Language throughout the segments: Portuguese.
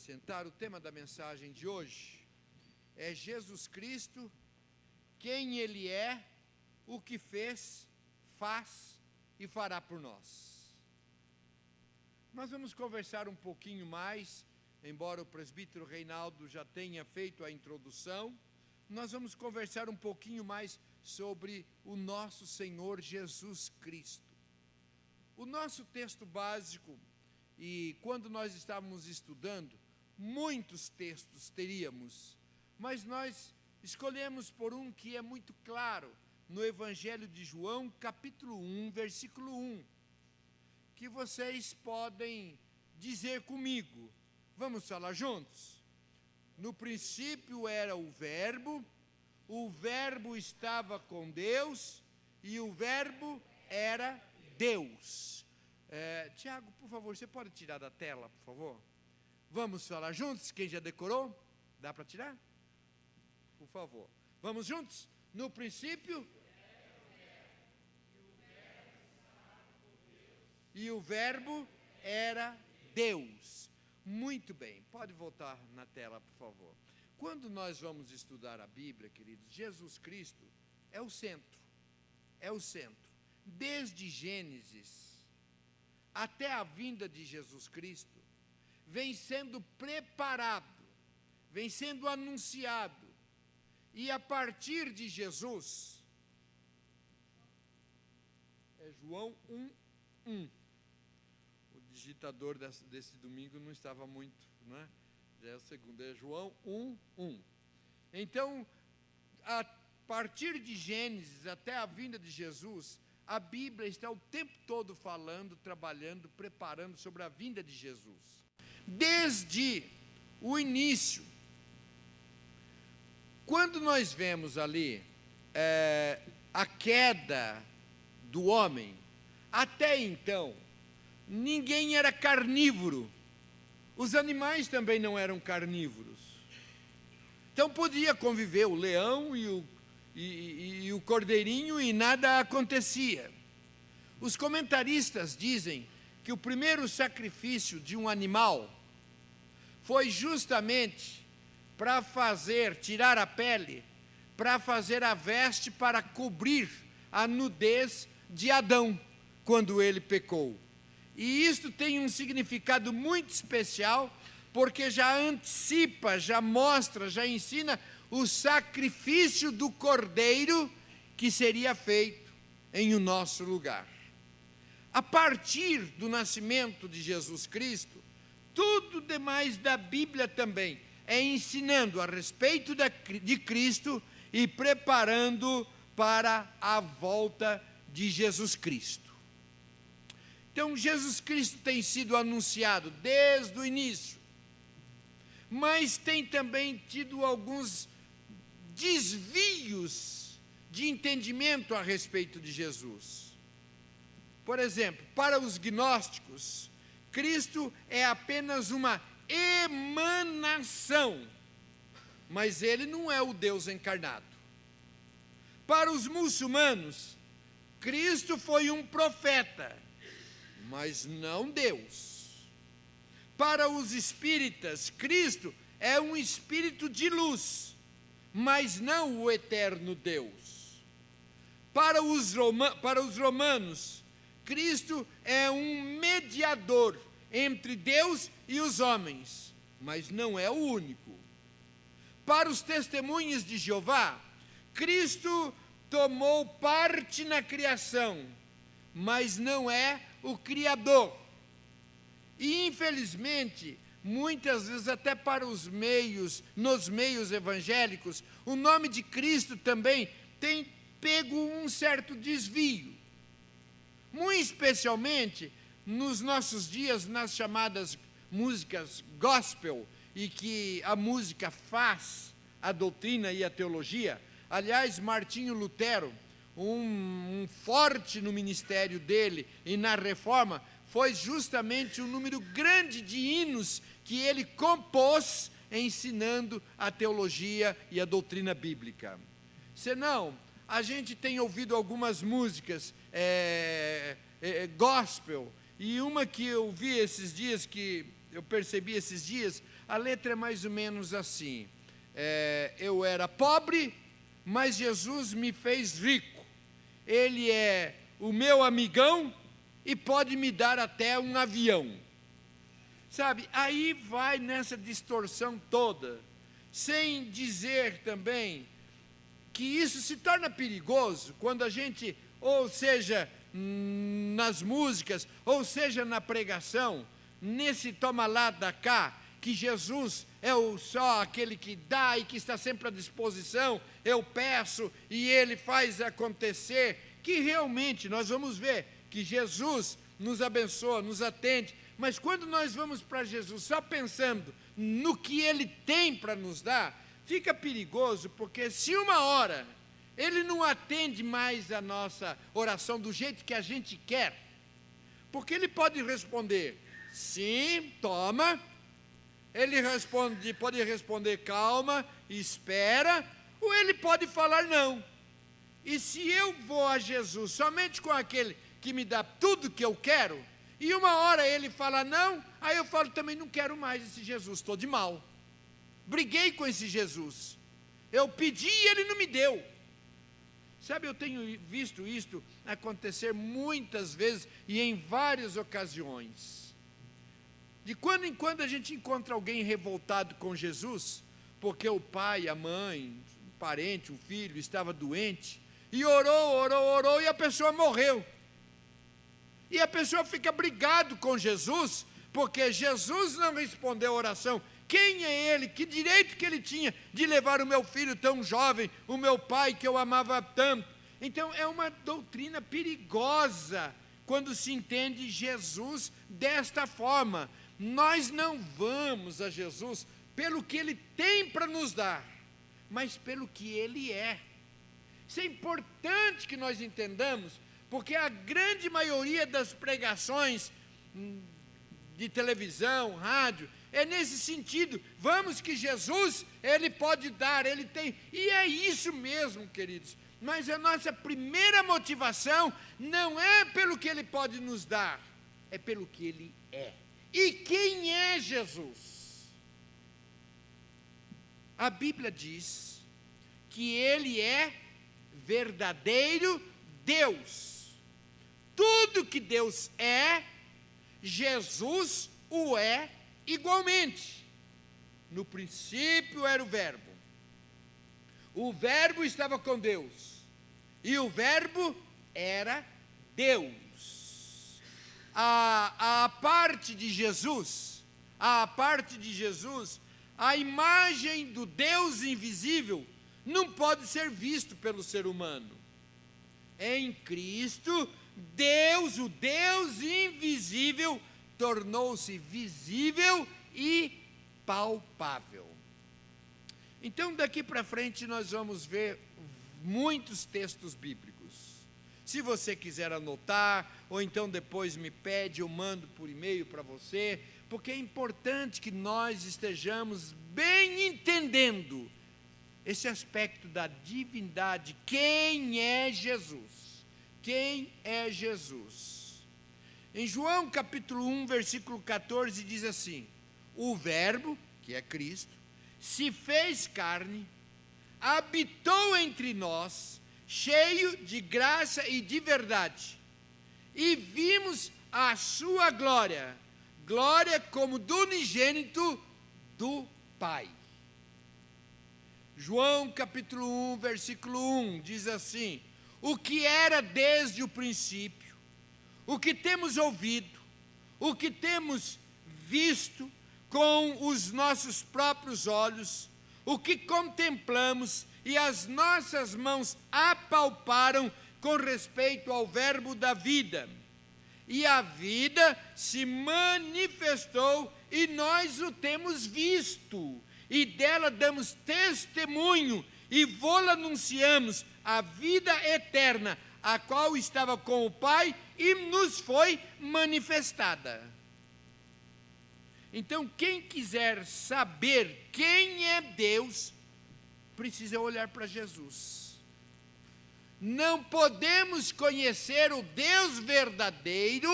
sentar. O tema da mensagem de hoje é Jesus Cristo, quem Ele é, o que fez, faz e fará por nós. Nós vamos conversar um pouquinho mais, embora o presbítero Reinaldo já tenha feito a introdução, nós vamos conversar um pouquinho mais sobre o nosso Senhor Jesus Cristo. O nosso texto básico, e quando nós estávamos estudando, muitos textos teríamos, mas nós escolhemos por um que é muito claro, no Evangelho de João, capítulo 1, versículo 1, que vocês podem dizer comigo. Vamos falar juntos? No princípio era o Verbo estava com Deus, e o Verbo era Deus. Tiago, por favor, você pode tirar da tela, por favor? Vamos falar juntos? Quem já decorou? Dá para tirar? Por favor. Vamos juntos? No princípio... E o Verbo era Deus. Muito bem, pode voltar na tela, por favor. Quando nós vamos estudar a Bíblia, queridos, Jesus Cristo é o centro. É o centro. Desde Gênesis até a vinda de Jesus Cristo, vem sendo preparado, vem sendo anunciado. E a partir de Jesus, é João 1:1. O digitador desse domingo não estava muito, não é? Já é o segundo, é João 1:1. Então, a partir de Gênesis até a vinda de Jesus, a Bíblia está o tempo todo falando, trabalhando, preparando sobre a vinda de Jesus. Desde o início, quando nós vemos ali a queda do homem, até então, ninguém era carnívoro. Os animais também não eram carnívoros. Então podia conviver o leão e o cordeirinho e nada acontecia. Os comentaristas dizem que o primeiro sacrifício de um animal foi justamente para tirar a pele, para fazer a veste para cobrir a nudez de Adão, quando ele pecou. E isto tem um significado muito especial, porque já antecipa, já mostra, já ensina o sacrifício do cordeiro que seria feito em o nosso lugar. A partir do nascimento de Jesus Cristo, tudo demais da Bíblia também é ensinando a respeito de Cristo e preparando para a volta de Jesus Cristo. Então, Jesus Cristo tem sido anunciado desde o início, mas tem também tido alguns desvios de entendimento a respeito de Jesus. Por exemplo, para os gnósticos, Cristo é apenas uma emanação, mas ele não é o Deus encarnado. Para os muçulmanos, Cristo foi um profeta, mas não Deus. Para os espíritas, Cristo é um espírito de luz, mas não o eterno Deus. Para os romanos, Cristo é um mediador entre Deus e os homens, mas não é o único. Para os testemunhas de Jeová, Cristo tomou parte na criação, mas não é o Criador. E, infelizmente, muitas vezes até para nos meios evangélicos, o nome de Cristo também tem pego um certo desvio. Muito especialmente nos nossos dias, nas chamadas músicas gospel, e que a música faz a doutrina e a teologia. Aliás, Martinho Lutero, um forte no ministério dele e na reforma, foi justamente um número grande de hinos que ele compôs ensinando a teologia e a doutrina bíblica. Senão, a gente tem ouvido algumas músicas gospel, e uma que eu vi esses dias, que eu percebi esses dias, A letra é mais ou menos assim: eu era pobre, mas Jesus me fez rico. Ele é o meu amigão e pode me dar até um avião. Sabe, aí vai nessa distorção toda, sem dizer também que isso se torna perigoso quando a gente, ou seja, nas músicas, ou seja, na pregação, nesse toma lá da cá, que Jesus é só aquele que dá e que está sempre à disposição, eu peço e Ele faz acontecer, que realmente nós vamos ver que Jesus nos abençoa, nos atende, mas quando nós vamos para Jesus só pensando no que Ele tem para nos dar, fica perigoso, porque se uma hora Ele não atende mais a nossa oração do jeito que a gente quer, porque Ele pode responder, sim, toma, Ele pode responder, calma, espera, ou Ele pode falar não. E se eu vou a Jesus somente com aquele que me dá tudo que eu quero, e uma hora Ele fala não, aí eu falo também, não quero mais esse Jesus, estou de mal. Briguei com esse Jesus. Eu pedi e Ele não me deu. Sabe, eu tenho visto isto acontecer muitas vezes e em várias ocasiões. De quando em quando a gente encontra alguém revoltado com Jesus, porque o pai, a mãe, um parente, um filho estava doente, e orou, e a pessoa morreu. E a pessoa fica brigado com Jesus, porque Jesus não respondeu a oração. Quem é Ele? Que direito que Ele tinha de levar o meu filho tão jovem, o meu pai que eu amava tanto? Então é uma doutrina perigosa quando se entende Jesus desta forma. Nós não vamos a Jesus pelo que Ele tem para nos dar, mas pelo que Ele é. Isso é importante que nós entendamos, porque a grande maioria das pregações de televisão, rádio, é nesse sentido, vamos que Jesus, Ele pode dar, Ele tem, e é isso mesmo, queridos, mas a nossa primeira motivação não é pelo que Ele pode nos dar, é pelo que Ele é. E quem é Jesus? A Bíblia diz que Ele é verdadeiro Deus. Tudo que Deus é, Jesus o é igualmente. No princípio era o Verbo estava com Deus, e o Verbo era Deus. A parte de Jesus, a imagem do Deus invisível, não pode ser visto pelo ser humano. Em Cristo, Deus, o Deus invisível, tornou-se visível e palpável. Então, daqui para frente, nós vamos ver muitos textos bíblicos. Se você quiser anotar, ou então depois me pede, eu mando por e-mail para você, porque é importante que nós estejamos bem entendendo esse aspecto da divindade. Quem é Jesus? Quem é Jesus? Em João capítulo 1, versículo 14, diz assim: o Verbo, que é Cristo, se fez carne, habitou entre nós, cheio de graça e de verdade, e vimos a sua glória, glória como do unigênito do Pai. João capítulo 1, versículo 1, diz assim: o que era desde o princípio, o que temos ouvido, o que temos visto com os nossos próprios olhos, o que contemplamos e as nossas mãos apalparam com respeito ao Verbo da vida. E a vida se manifestou e nós o temos visto, e dela damos testemunho e vô-la anunciamos, a vida eterna, a qual estava com o Pai e nos foi manifestada. Então, quem quiser saber quem é Deus, precisa olhar para Jesus. Não podemos conhecer o Deus verdadeiro,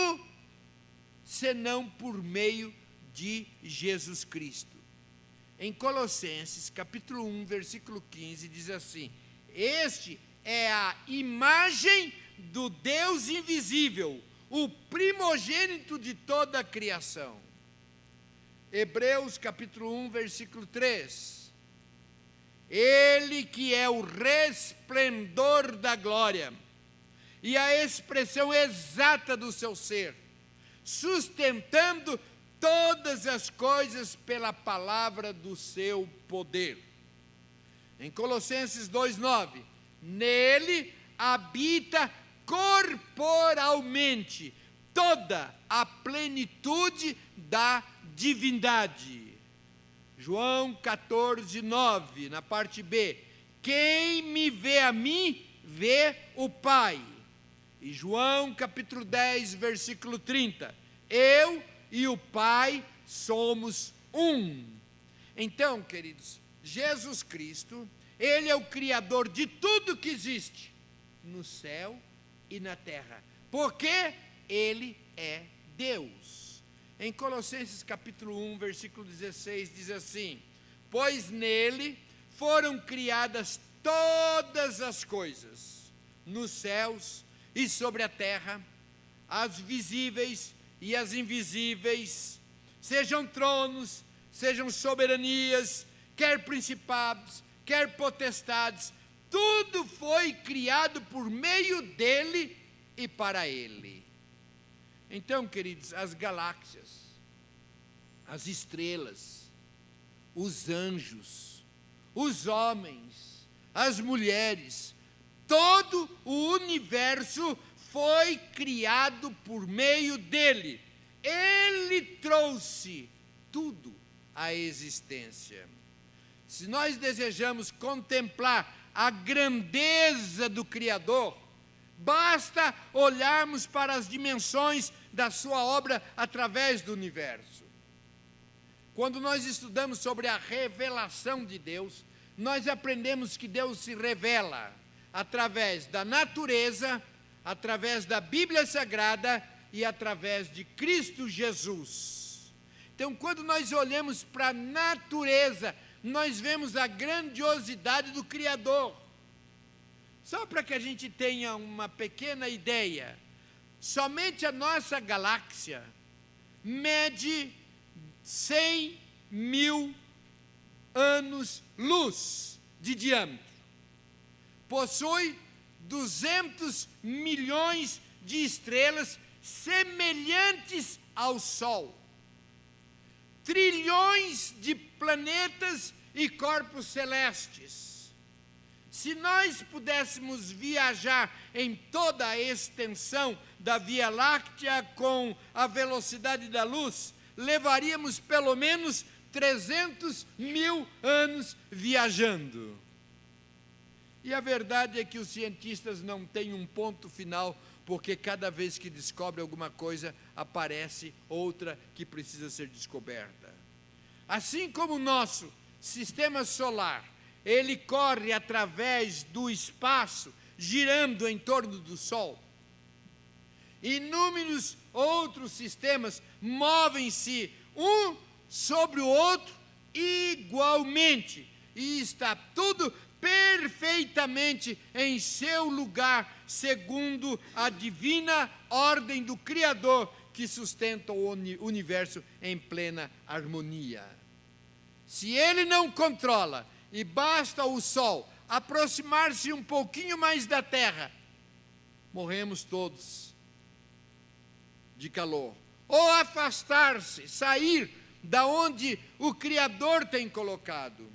senão por meio de Jesus Cristo. Em Colossenses, capítulo 1, versículo 15, diz assim: este é a imagem do Deus invisível, o primogênito de toda a criação. Hebreus capítulo 1, versículo 3. Ele que é o resplendor da glória e a expressão exata do seu ser, sustentando todas as coisas pela palavra do seu poder. Em Colossenses 2,9, nele habita corporalmente toda a plenitude da divindade. João 14,9, na parte B, quem me vê a mim, vê o Pai. E João capítulo 10, versículo 30, eu e o Pai somos um. Então, queridos, Jesus Cristo, Ele é o Criador de tudo que existe, no céu e na terra, porque Ele é Deus. Em Colossenses capítulo 1, versículo 16, diz assim: pois nele foram criadas todas as coisas, nos céus e sobre a terra, as visíveis e as invisíveis, sejam tronos, sejam soberanias, quer principados, quer potestades, tudo foi criado por meio dele e para ele. Então, queridos, as galáxias, as estrelas, os anjos, os homens, as mulheres, todo o universo foi criado por meio dele. Ele trouxe tudo à existência. Se nós desejamos contemplar a grandeza do Criador, basta olharmos para as dimensões da sua obra através do universo. Quando nós estudamos sobre a revelação de Deus, nós aprendemos que Deus se revela através da natureza, através da Bíblia Sagrada e através de Cristo Jesus. Então, quando nós olhamos para a natureza, nós vemos a grandiosidade do Criador. Só para que a gente tenha uma pequena ideia, somente a nossa galáxia mede 100 mil anos-luz de diâmetro. Possui 200 milhões de estrelas semelhantes ao Sol, trilhões de planetas e corpos celestes. Se nós pudéssemos viajar em toda a extensão da Via Láctea com a velocidade da luz, levaríamos pelo menos 300 mil anos viajando. E a verdade é que os cientistas não têm um ponto final, porque cada vez que descobre alguma coisa, aparece outra que precisa ser descoberta. Assim como o nosso sistema solar, ele corre através do espaço, girando em torno do Sol. Inúmeros outros sistemas movem-se um sobre o outro igualmente, e está tudo perfeitamente em seu lugar, segundo a divina ordem do Criador, que sustenta o universo em plena harmonia. Se ele não controla, e basta o Sol aproximar-se um pouquinho mais da Terra, morremos todos de calor. Ou afastar-se, sair da onde o Criador tem colocado.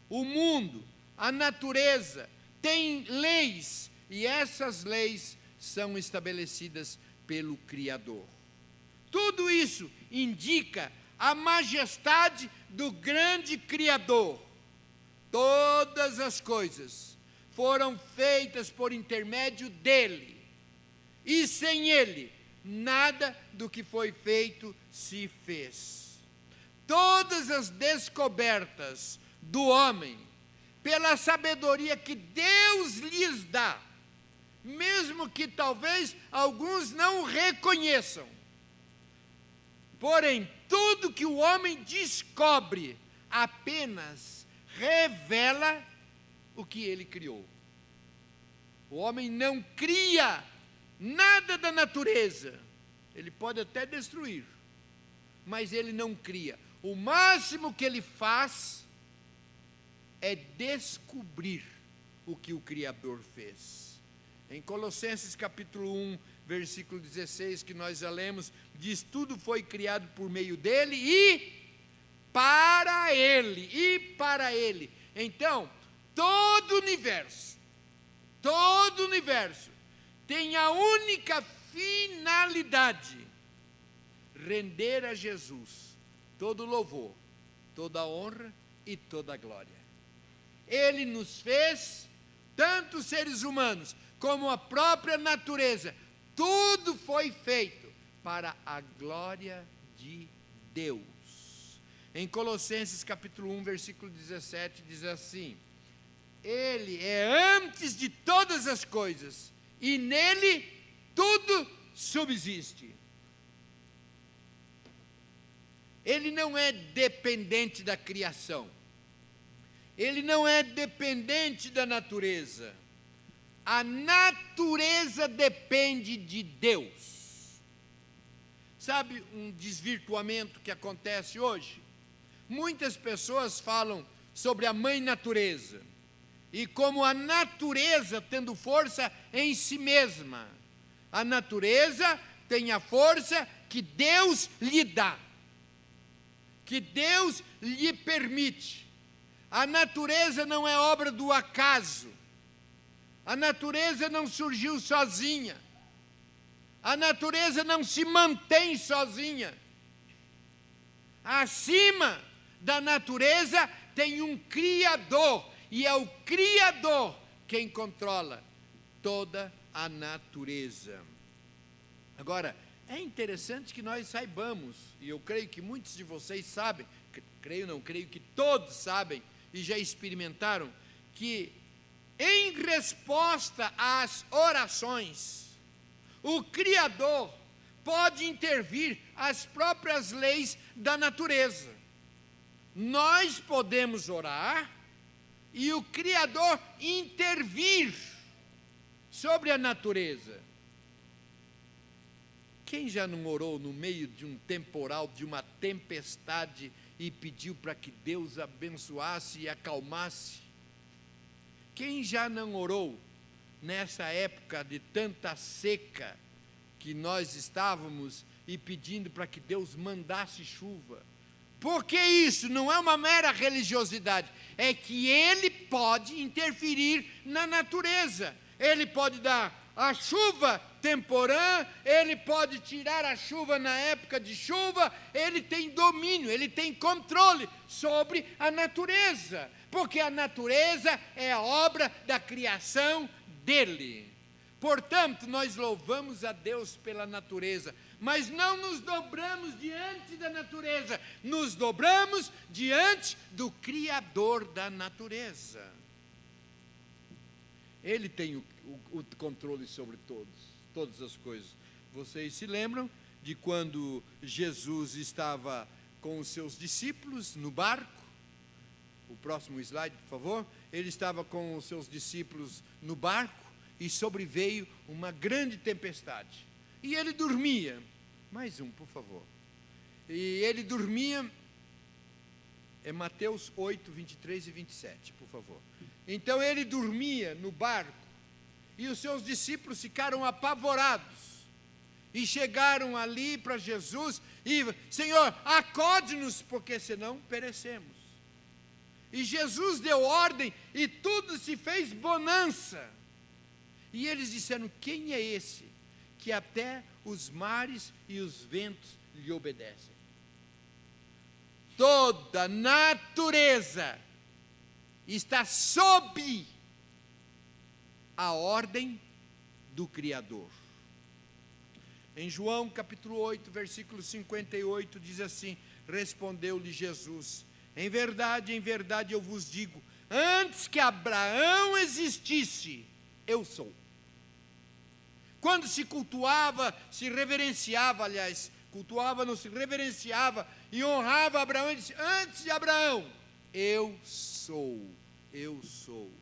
O mundo, a natureza, tem leis, e essas leis são estabelecidas pelo Criador. Tudo isso indica a majestade do grande Criador. Todas as coisas foram feitas por intermédio dele, e sem ele, nada do que foi feito se fez. Todas as descobertas do homem, pela sabedoria que Deus lhes dá, mesmo que talvez alguns não reconheçam, porém, tudo que o homem descobre apenas revela o que ele criou. O homem não cria nada da natureza. Ele pode até destruir, mas ele não cria. O máximo que ele faz é descobrir o que o Criador fez. Em Colossenses capítulo 1, versículo 16, que nós já lemos, diz: tudo foi criado por meio dele e para ele. Então, todo o universo tem a única finalidade: render a Jesus todo louvor, toda honra e toda glória. Ele nos fez, tanto seres humanos como a própria natureza, tudo foi feito para a glória de Deus. Em Colossenses capítulo 1, versículo 17, diz assim: Ele é antes de todas as coisas, e nele tudo subsiste. Ele não é dependente da criação. Ele não é dependente da natureza. A natureza depende de Deus. Sabe um desvirtuamento que acontece hoje? Muitas pessoas falam sobre a mãe natureza, e como a natureza tendo força em si mesma. A natureza tem a força que Deus lhe dá, que Deus lhe permite. A natureza não é obra do acaso. A natureza não surgiu sozinha. A natureza não se mantém sozinha. Acima da natureza tem um Criador, e é o Criador quem controla toda a natureza. Agora, é interessante que nós saibamos, e eu creio que muitos de vocês sabem, creio que todos sabem e já experimentaram, que em resposta às orações, o Criador pode intervir as próprias leis da natureza. Nós podemos orar e o Criador intervir sobre a natureza. Quem já não orou no meio de um temporal, de uma tempestade, e pediu para que Deus abençoasse e acalmasse? Quem já não orou nessa época de tanta seca que nós estávamos, e pedindo para que Deus mandasse chuva? Porque isso não é uma mera religiosidade, é que Ele pode interferir na natureza. Ele pode dar a chuva temporã, Ele pode tirar a chuva na época de chuva. Ele tem domínio, Ele tem controle sobre a natureza, porque a natureza é a obra da criação dEle. Portanto, nós louvamos a Deus pela natureza, mas não nos dobramos diante da natureza, nos dobramos diante do Criador da natureza. Ele tem o controle sobre todas as coisas. Vocês se lembram de quando Jesus estava com os seus discípulos no barco? O próximo slide, por favor. Ele estava com os seus discípulos no barco e sobreveio uma grande tempestade. E ele dormia. Mais um, por favor. E ele dormia. É Mateus 8, 23 e 27, por favor. Então ele dormia no barco, e os seus discípulos ficaram apavorados, e chegaram ali para Jesus, e: Senhor, acode-nos, porque senão perecemos. E Jesus deu ordem, e tudo se fez bonança. E eles disseram: quem é esse, que até os mares e os ventos lhe obedecem? Toda a natureza está sob a ordem do Criador. Em João capítulo 8, versículo 58, diz assim: respondeu-lhe Jesus: em verdade eu vos digo, antes que Abraão existisse, eu sou. Quando se cultuava, se reverenciava, aliás, cultuava, não se reverenciava e honrava Abraão, ele disse: antes de Abraão, eu sou, eu sou.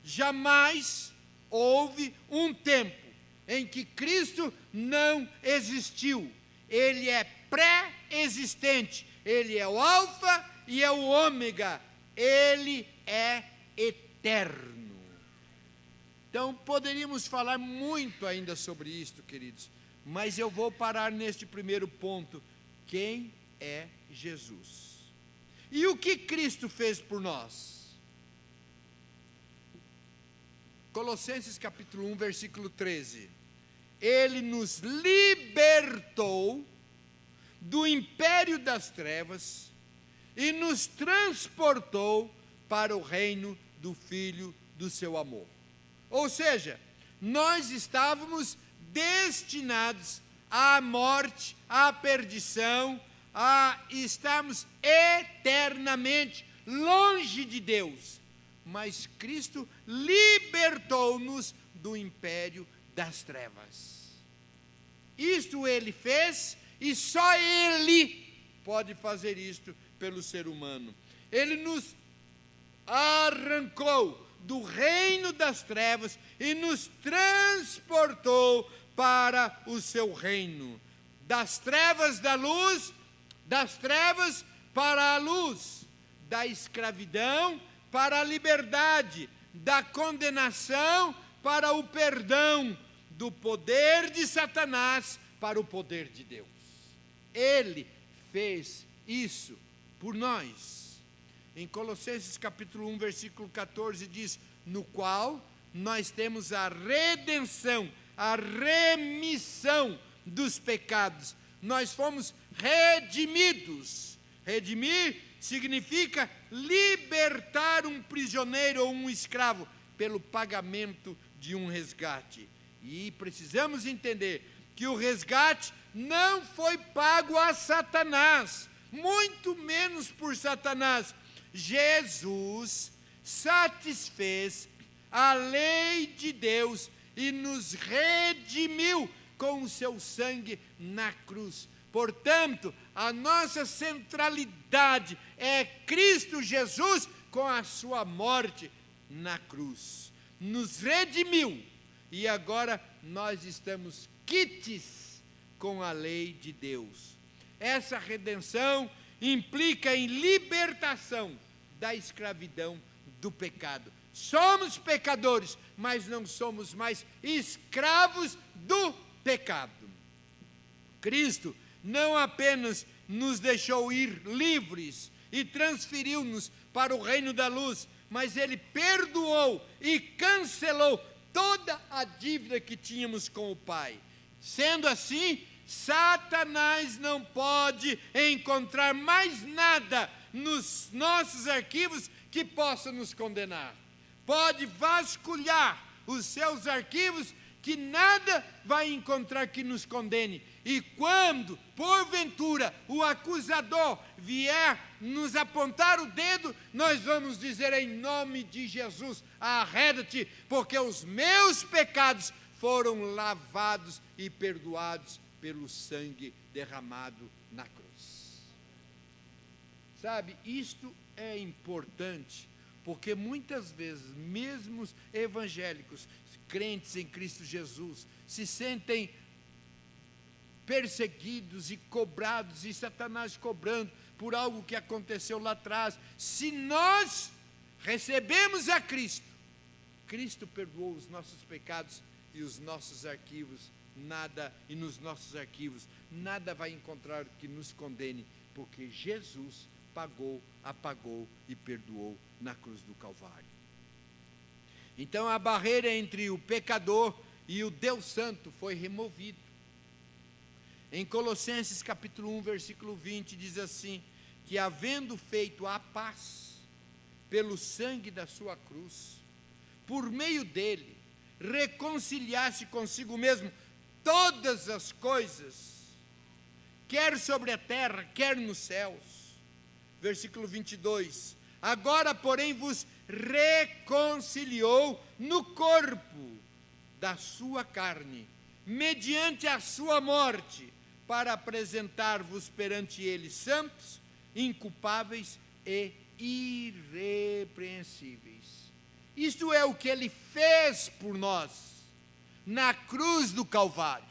Jamais houve um tempo em que Cristo não existiu. Ele é pré-existente, ele é o alfa e é o ômega, ele é eterno. Então, poderíamos falar muito ainda sobre isto, queridos, mas eu vou parar neste primeiro ponto. Quem é Jesus? E o que Cristo fez por nós? Colossenses capítulo 1, versículo 13. Ele nos libertou do império das trevas e nos transportou para o reino do Filho do seu amor. Ou seja, nós estávamos destinados à morte, à perdição, a estarmos eternamente longe de Deus. Mas Cristo libertou-nos do império das trevas. Isto Ele fez, e só Ele pode fazer isto pelo ser humano. Ele nos arrancou do reino das trevas e nos transportou para o seu reino. Das trevas da luz, das trevas para a luz, da escravidão para a liberdade, da condenação para o perdão, do poder de Satanás para o poder de Deus. Ele fez isso por nós. Em Colossenses capítulo 1, versículo 14 diz: no qual nós temos a redenção, a remissão dos pecados. Nós fomos redimidos. Redimir significa libertar um prisioneiro ou um escravo pelo pagamento de um resgate. E precisamos entender que o resgate não foi pago a Satanás, muito menos por Satanás. Jesus satisfez a lei de Deus e nos redimiu com o seu sangue na cruz. Portanto, a nossa centralidade é Cristo Jesus com a sua morte na cruz. Nos redimiu e agora nós estamos quites com a lei de Deus. Essa redenção implica em libertação da escravidão do pecado. Somos pecadores, mas não somos mais escravos do pecado. Cristo não apenas nos deixou ir livres e transferiu-nos para o reino da luz, mas Ele perdoou e cancelou toda a dívida que tínhamos com o Pai. Sendo assim, Satanás não pode encontrar mais nada nos nossos arquivos que possa nos condenar. Pode vasculhar os seus arquivos, que nada vai encontrar que nos condene. E quando, porventura, o acusador vier nos apontar o dedo, nós vamos dizer em nome de Jesus: arreda-te, porque os meus pecados foram lavados e perdoados pelo sangue derramado na cruz. Sabe, isto é importante, porque muitas vezes, mesmo os evangélicos, crentes em Cristo Jesus, se sentem perseguidos e cobrados, e Satanás cobrando por algo que aconteceu lá atrás. Se nós recebemos a Cristo, Cristo perdoou os nossos pecados e os nossos arquivos, e nos nossos arquivos, nada vai encontrar que nos condene, porque Jesus pagou, apagou e perdoou na cruz do Calvário. Então a barreira entre o pecador e o Deus Santo foi removida. Em Colossenses capítulo 1, versículo 20, diz assim: que havendo feito a paz pelo sangue da sua cruz, por meio dele, reconciliasse consigo mesmo todas as coisas, quer sobre a terra, quer nos céus. Versículo 22, agora porém vos reconciliou no corpo da sua carne, mediante a sua morte, para apresentar-vos perante Ele santos, inculpáveis e irrepreensíveis. Isto é o que Ele fez por nós, na cruz do Calvário.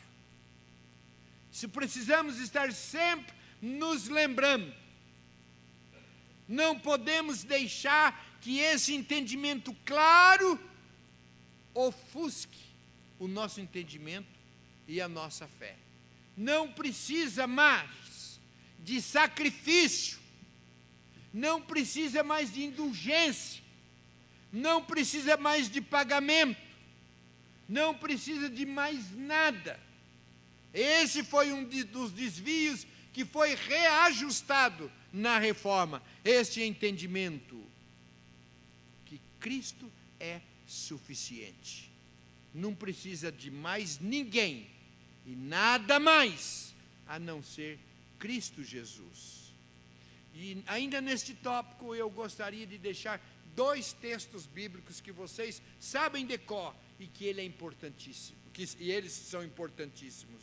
Se precisamos estar sempre nos lembrando, não podemos deixar que esse entendimento claro ofusque o nosso entendimento e a nossa fé. Não precisa mais de sacrifício, não precisa mais de indulgência, não precisa mais de pagamento, não precisa de mais nada. Esse foi um dos desvios que foi reajustado na reforma, este entendimento que Cristo é suficiente. Não precisa de mais ninguém e nada mais a não ser Cristo Jesus. E ainda neste tópico eu gostaria de deixar 2 textos bíblicos que vocês sabem de cor e que ele é importantíssimo, e eles são importantíssimos.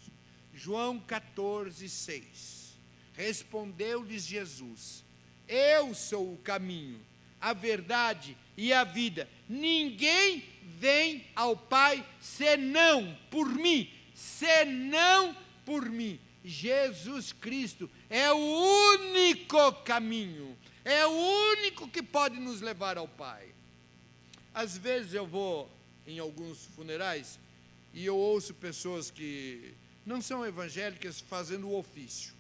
João 14:6. Respondeu-lhes Jesus: eu sou o caminho, a verdade e a vida. Ninguém vem ao Pai senão por mim, senão por mim. Jesus Cristo é o único caminho, é o único que pode nos levar ao Pai. Às vezes eu vou em alguns funerais e eu ouço pessoas que não são evangélicas fazendo o ofício.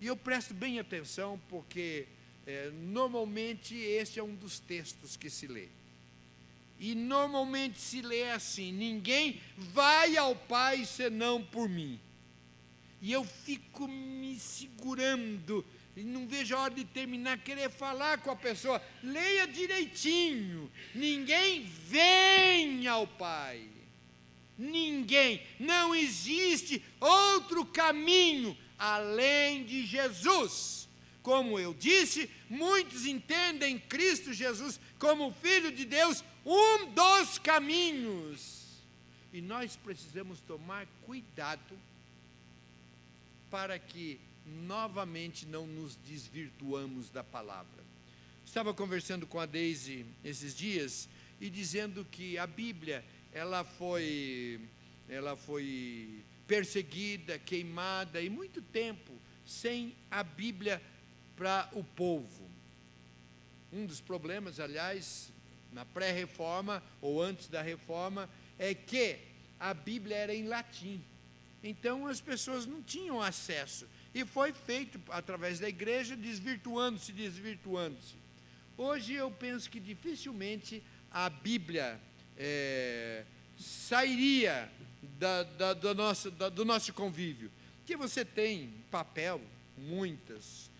E eu presto bem atenção porque normalmente este é um dos textos que se lê. E normalmente se lê assim: ninguém vai ao Pai senão por mim. E eu fico me segurando, e não vejo a hora de terminar, querer falar com a pessoa. Leia direitinho. Ninguém vem ao Pai. Ninguém. Não existe outro caminho além de Jesus. Como eu disse, muitos entendem Cristo Jesus como Filho de Deus, um dos caminhos. E nós precisamos tomar cuidado para que novamente não nos desvirtuamos da palavra. Estava conversando com a Deise esses dias e dizendo que a Bíblia ela foi perseguida, queimada e muito tempo sem a Bíblia para o povo. Um dos problemas, aliás, na pré-reforma ou antes da reforma, é que a Bíblia era em latim. Então as pessoas não tinham acesso. E foi feito através da igreja, desvirtuando-se. Hoje eu penso que dificilmente a Bíblia sairia do nosso convívio. Porque você tem papel, muitas.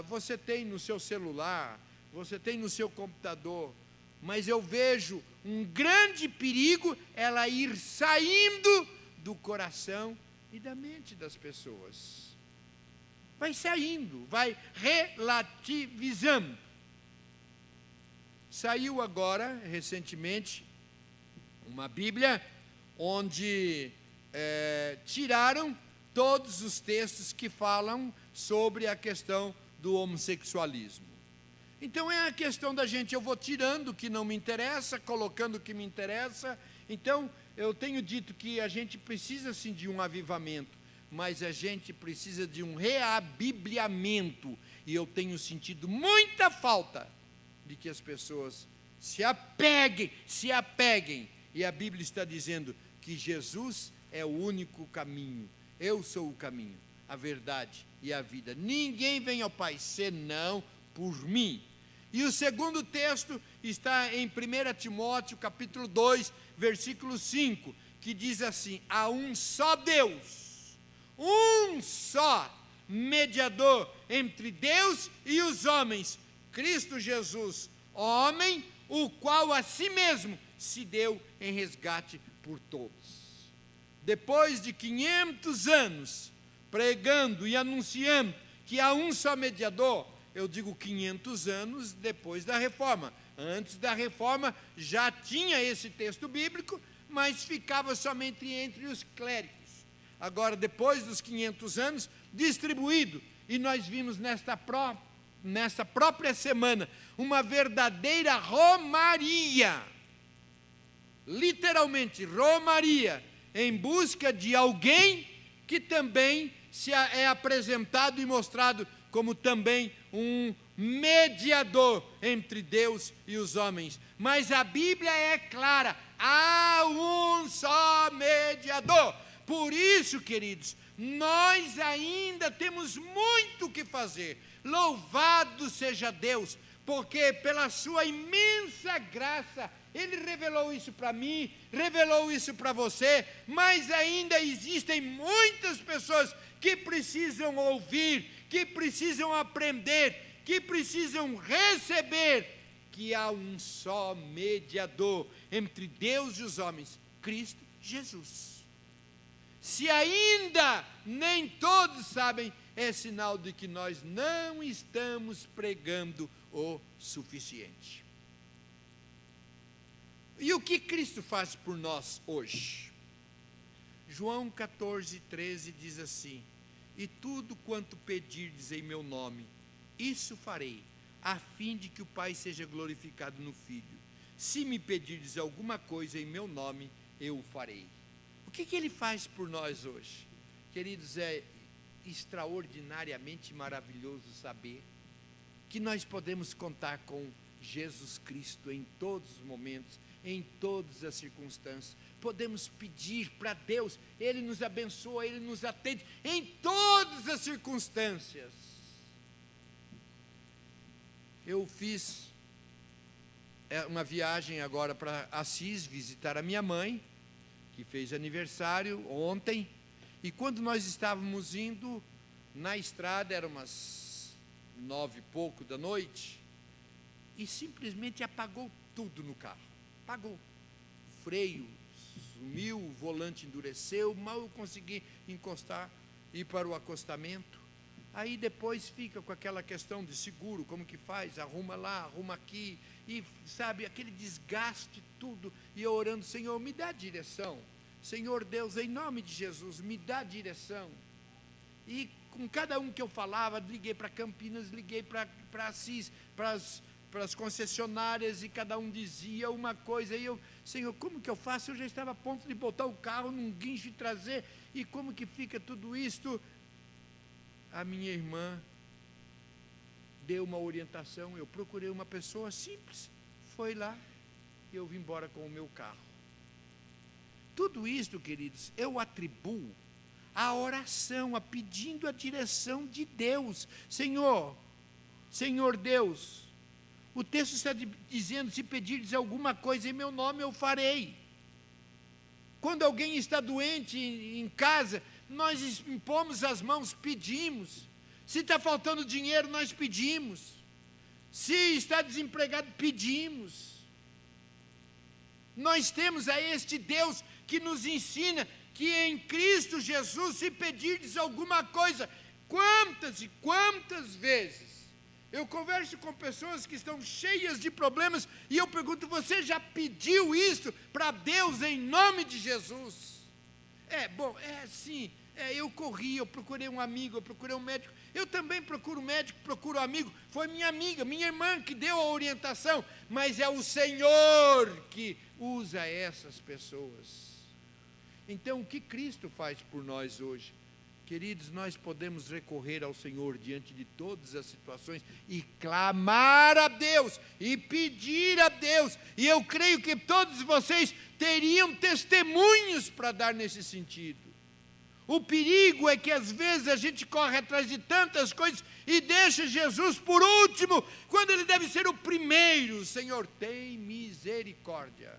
Você tem no seu celular, você tem no seu computador. Mas eu vejo um grande perigo ela ir saindo do coração e da mente das pessoas. Vai saindo, vai relativizando. Saiu agora, recentemente, uma Bíblia onde tiraram todos os textos que falam sobre a questão do homossexualismo. Então é a questão da gente, eu vou tirando o que não me interessa, colocando o que me interessa. Então eu tenho dito que a gente precisa sim de um avivamento, mas a gente precisa de um reabibliamento. E eu tenho sentido muita falta de que as pessoas se apeguem. E a Bíblia está dizendo que Jesus é o único caminho. Eu sou o caminho, a verdade e a vida. Ninguém vem ao Pai senão por mim. E o segundo texto está em 1 Timóteo, capítulo 2, versículo 5, que diz assim: há um só Deus, um só mediador entre Deus e os homens, Cristo Jesus, homem, o qual a si mesmo se deu em resgate por todos. Depois de 500 anos pregando e anunciando que há um só mediador, eu digo 500 anos depois da reforma. Antes da reforma já tinha esse texto bíblico, mas ficava somente entre os clérigos. agora depois dos 500 anos, distribuído. E nós vimos nesta própria semana uma verdadeira romaria, literalmente romaria, em busca de alguém que também é apresentado e mostrado como também um mediador entre Deus e os homens. Mas a Bíblia é clara, há um só mediador. Por isso, queridos, nós ainda temos muito o que fazer. Louvado seja Deus, porque pela sua imensa graça, Ele revelou isso para mim, revelou isso para você, mas ainda existem muitas pessoas que precisam ouvir, que precisam aprender, que precisam receber que há um só mediador entre Deus e os homens, Cristo Jesus. Se ainda nem todos sabem, é sinal de que nós não estamos pregando o suficiente. E o que Cristo faz por nós hoje? João 14, 13 diz assim: e tudo quanto pedirdes em meu nome, isso farei, a fim de que o Pai seja glorificado no Filho. Se me pedirdes alguma coisa em meu nome, eu o farei. O que Ele faz por nós hoje? Queridos, é extraordinariamente maravilhoso saber que nós podemos contar com Jesus Cristo em todos os momentos, em todas as circunstâncias. Podemos pedir para Deus, Ele nos abençoa, Ele nos atende em todas as circunstâncias. Eu fiz uma viagem agora para Assis, visitar a minha mãe, que fez aniversário ontem, e quando nós estávamos indo na estrada, eram umas 9 e pouco da noite, e simplesmente apagou tudo no carro, apagou, o freio sumiu, o volante endureceu, mal eu consegui encostar, ir para o acostamento. Aí depois fica com aquela questão de seguro, como que faz, arruma lá, arruma aqui, e sabe, aquele desgaste tudo, e eu orando, Senhor, me dá direção, Senhor Deus, em nome de Jesus, me dá direção. E com cada um que eu falava, liguei para Campinas, liguei para Assis, para as concessionárias, e cada um dizia uma coisa, e eu, Senhor, como que eu faço? Eu já estava a ponto de botar o carro num guincho e trazer, e como que fica tudo isto? A minha irmã deu uma orientação, eu procurei uma pessoa simples, foi lá, e eu vim embora com o meu carro. Tudo isto, queridos, eu atribuo à oração, a pedindo a direção de Deus. Senhor Deus, o texto está dizendo, se pedirdes alguma coisa em meu nome, eu farei. Quando alguém está doente em casa, nós impomos as mãos, pedimos. Se está faltando dinheiro, nós pedimos. Se está desempregado, pedimos. Nós temos a este Deus que nos ensina que em Cristo Jesus, se pedirdes alguma coisa, quantas e quantas vezes eu converso com pessoas que estão cheias de problemas e eu pergunto, você já pediu isso para Deus em nome de Jesus? Sim, eu corri, eu procurei um amigo, eu procurei um médico, eu também procuro médico, procuro amigo, foi minha amiga, minha irmã que deu a orientação, mas é o Senhor que usa essas pessoas. Então, o que Cristo faz por nós hoje? Queridos, nós podemos recorrer ao Senhor diante de todas as situações e clamar a Deus, e pedir a Deus, e eu creio que todos vocês teriam testemunhos para dar nesse sentido. O perigo é que às vezes a gente corre atrás de tantas coisas e deixa Jesus por último, quando Ele deve ser o primeiro. Senhor, tem misericórdia,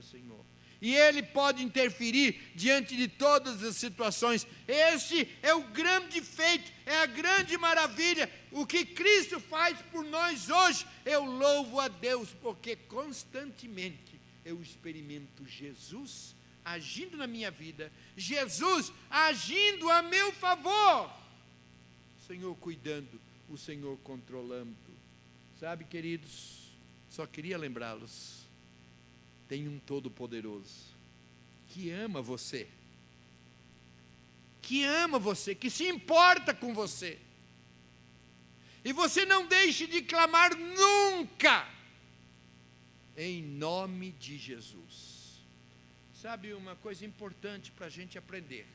Senhor. E Ele pode interferir diante de todas as situações. Este é o grande feito, é a grande maravilha. O que Cristo faz por nós hoje, eu louvo a Deus, porque constantemente eu experimento Jesus agindo na minha vida, Jesus agindo a meu favor, o Senhor cuidando, o Senhor controlando. Sabe, queridos, só queria lembrá-los, tem um Todo-Poderoso que ama você, que se importa com você. E você não deixe de clamar nunca, em nome de Jesus. Sabe uma coisa importante para a gente aprender?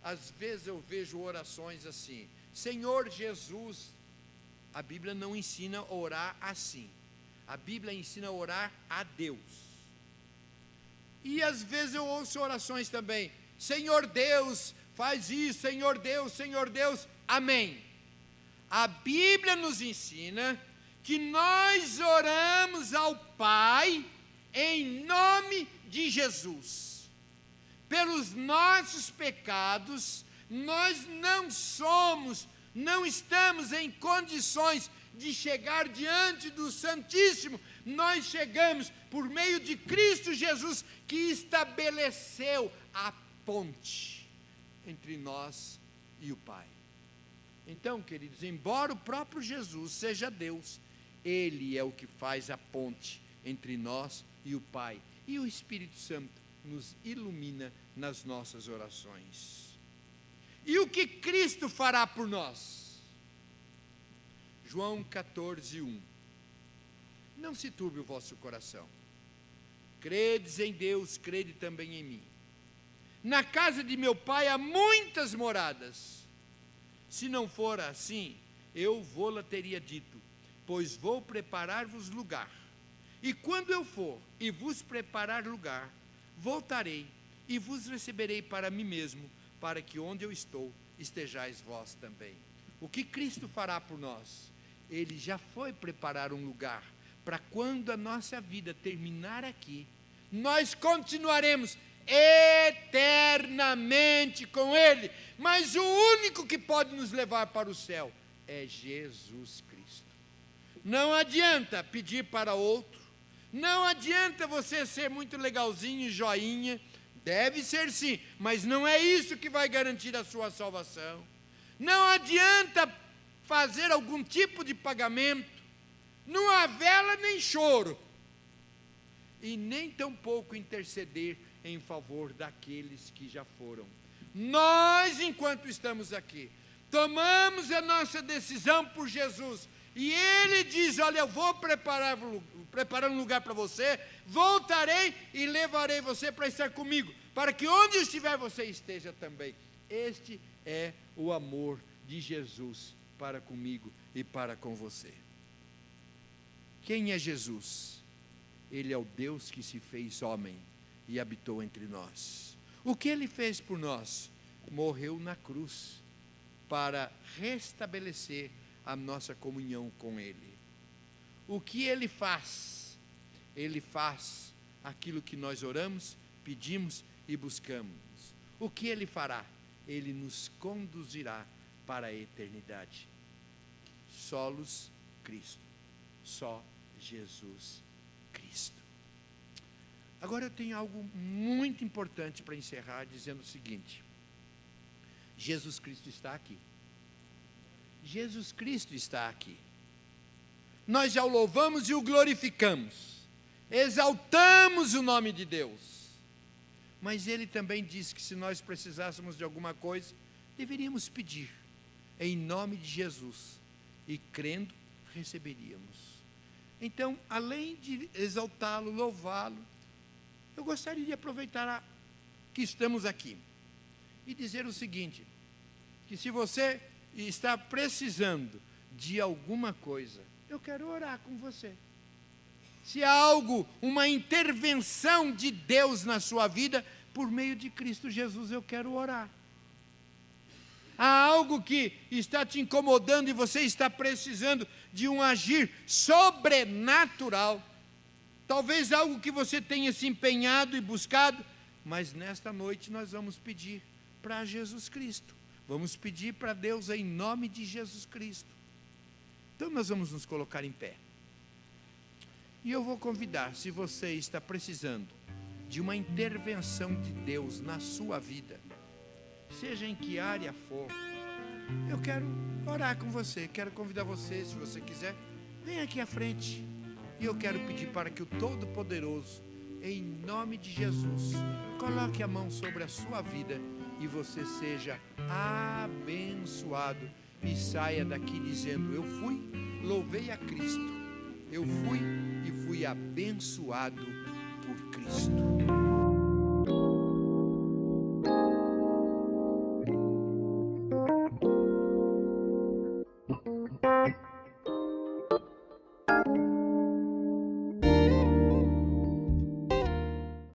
Às vezes eu vejo orações assim: Senhor Jesus. A Bíblia não ensina a orar assim. A Bíblia ensina a orar a Deus. E às vezes eu ouço orações também: Senhor Deus, faz isso, Senhor Deus, amém. A Bíblia nos ensina que nós oramos ao Pai em nome de Jesus. Pelos nossos pecados, nós não estamos em condições de chegar diante do Santíssimo. Nós chegamos por meio de Cristo Jesus, que estabeleceu a ponte entre nós e o Pai. Então, queridos, embora o próprio Jesus seja Deus, Ele é o que faz a ponte entre nós e o Pai. E o Espírito Santo nos ilumina nas nossas orações. E o que Cristo fará por nós? João 14:1. Não se turbe o vosso coração. Credes em Deus, crede também em mim. Na casa de meu Pai há muitas moradas. Se não for assim, eu vô-la teria dito, pois vou preparar-vos lugar. E quando eu for e vos preparar lugar, voltarei e vos receberei para mim mesmo, para que onde eu estou, estejais vós também. O que Cristo fará por nós? Ele já foi preparar um lugar, para quando a nossa vida terminar aqui, nós continuaremos eternamente com Ele. Mas o único que pode nos levar para o céu é Jesus Cristo. Não adianta pedir para outro, não adianta você ser muito legalzinho, joinha. Deve ser sim, mas não é isso que vai garantir a sua salvação. Não adianta fazer algum tipo de pagamento, não há vela nem choro, e nem tampouco interceder em favor daqueles que já foram. Nós, enquanto estamos aqui, tomamos a nossa decisão por Jesus, e Ele diz: olha, eu vou preparar um lugar para você, voltarei e levarei você para estar comigo, para que onde eu estiver você esteja também. Este é o amor de Jesus para comigo e para com você. Quem é Jesus? Ele é o Deus que se fez homem e habitou entre nós. O que Ele fez por nós? Morreu na cruz para restabelecer a nossa comunhão com Ele. O que Ele faz? Ele faz aquilo que nós oramos, pedimos e buscamos. O que Ele fará? Ele nos conduzirá para a eternidade. Solos Cristo. Só Jesus Cristo. Agora eu tenho algo muito importante para encerrar, dizendo o seguinte: Jesus Cristo está aqui. Jesus Cristo está aqui. Nós já o louvamos e o glorificamos, exaltamos o nome de Deus, mas Ele também disse que se nós precisássemos de alguma coisa, deveríamos pedir em nome de Jesus, e crendo, receberíamos. Então, além de exaltá-lo, louvá-lo, eu gostaria de aproveitar que estamos aqui e dizer o seguinte: que se você está precisando de alguma coisa, eu quero orar com você. Se há algo, uma intervenção de Deus na sua vida, por meio de Cristo Jesus, eu quero orar. Há algo que está te incomodando e você está precisando de um agir sobrenatural. Talvez algo que você tenha se empenhado e buscado, mas nesta noite nós vamos pedir para Jesus Cristo. Vamos pedir para Deus em nome de Jesus Cristo. Então nós vamos nos colocar em pé. E eu vou convidar, se você está precisando de uma intervenção de Deus na sua vida, seja em que área for, eu quero orar com você, quero convidar você, se você quiser, vem aqui à frente, e eu quero pedir para que o Todo-Poderoso em nome de Jesus, coloque a mão sobre a sua vida e você seja abençoado e saia daqui dizendo: eu fui, louvei a Cristo, eu fui e fui abençoado por Cristo.